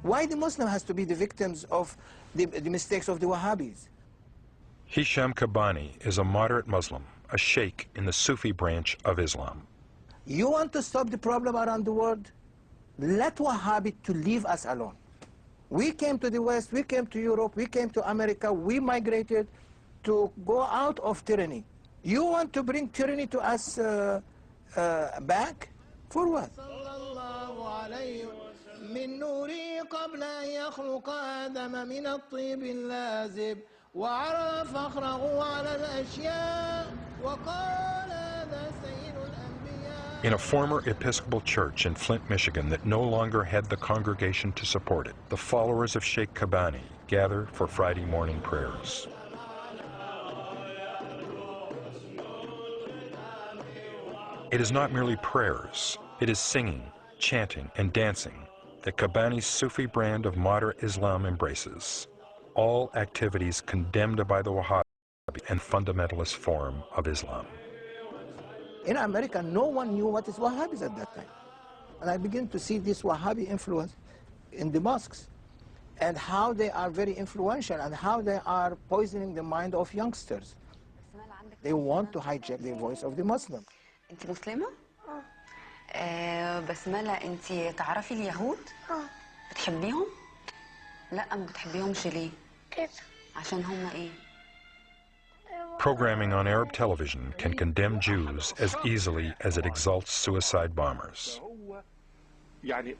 Why the Muslim has to be the victims of the mistakes of the Wahhabis? Hisham Kabbani is a moderate Muslim, a sheikh in the Sufi branch of Islam. You want to stop the problem around the world? Let Wahhabi to leave us alone. We came to the West, we came to Europe, we came to America, we migrated to go out of tyranny. You want to bring tyranny to us back? For what? من نوري قبل أن يخلق آدم من الطيب اللازب وعرف فخره على الأشياء وقال هذا سيد الأنبياء. In a former Episcopal church in Flint, Michigan that no longer had the congregation to support it, the followers of Shayx Kabbani gather for Friday morning prayers. It is not merely prayers, it is singing, chanting, and dancing that Kabbani's Sufi brand of moderate Islam embraces, all activities condemned by the Wahhabi and fundamentalist form of Islam. In America, no one knew what is Wahhabis at that time. And I begin to see this Wahhabi influence in the mosques and how they are very influential and how they are poisoning the mind of youngsters. They want to hijack the voice of the Muslim. أنت مسلمة؟ بسملة أنت تعرفي اليهود؟ بتحبيهم؟ لا ما بتحبيهمش ليه؟ كده عشان هم إيه؟ Programming on Arab television can condemn Jews as easily as it exalts suicide bombers. يعني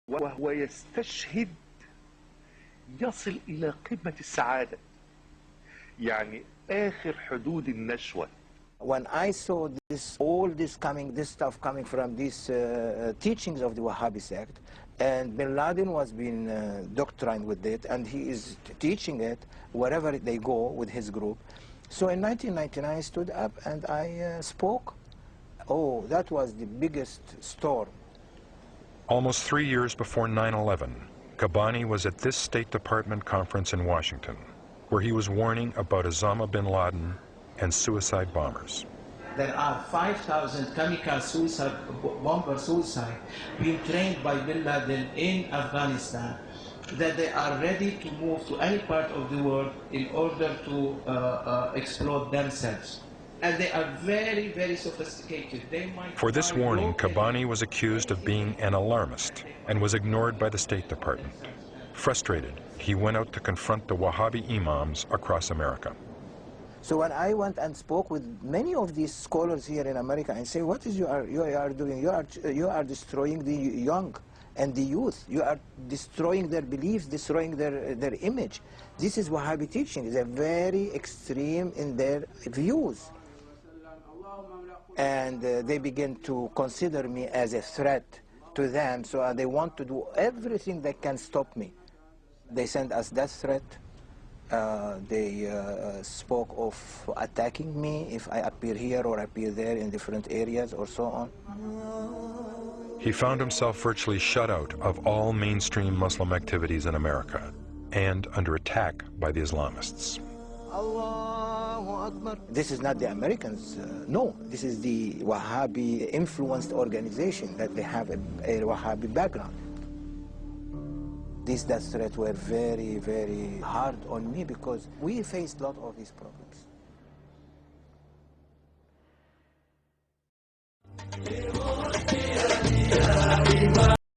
وهو يستشهد يصل إلى قمة السعادة يعني آخر حدود النشوة. When I saw all this stuff coming from these teachings of the Wahhabi sect, and Bin Laden was being doctrined with it, and he is teaching it wherever they go with his group. So in 1999, I stood up and I spoke. Oh, that was the biggest storm. Almost 3 years before 9/11, Kabbani was at this State Department conference in Washington, where he was warning about Osama bin Laden and suicide bombers. There are 5,000 kamikaze suicide being trained by Bin Laden in Afghanistan, that they are ready to move to any part of the world in order to explode themselves. And they are very, very sophisticated. For this warning, Kabbani was accused of being an alarmist and was ignored by the State Department. Frustrated, he went out to confront the Wahhabi imams across America. So when I went and spoke with many of these scholars here in America and say, what is you are doing? You are destroying the young and the youth. You are destroying their beliefs, destroying their image. This is Wahhabi teaching. They're very extreme in their views. And they begin to consider me as a threat to them, so they want to do everything that can stop me. They send us death threat. They spoke of attacking me if I appear here or appear there in different areas or so on. He found himself virtually shut out of all mainstream Muslim activities in America and under attack by the Islamists. This is not the Americans, no. This is the Wahhabi influenced organization that they have a Wahhabi background. These death threats were very, very hard on me because we faced a lot of these problems.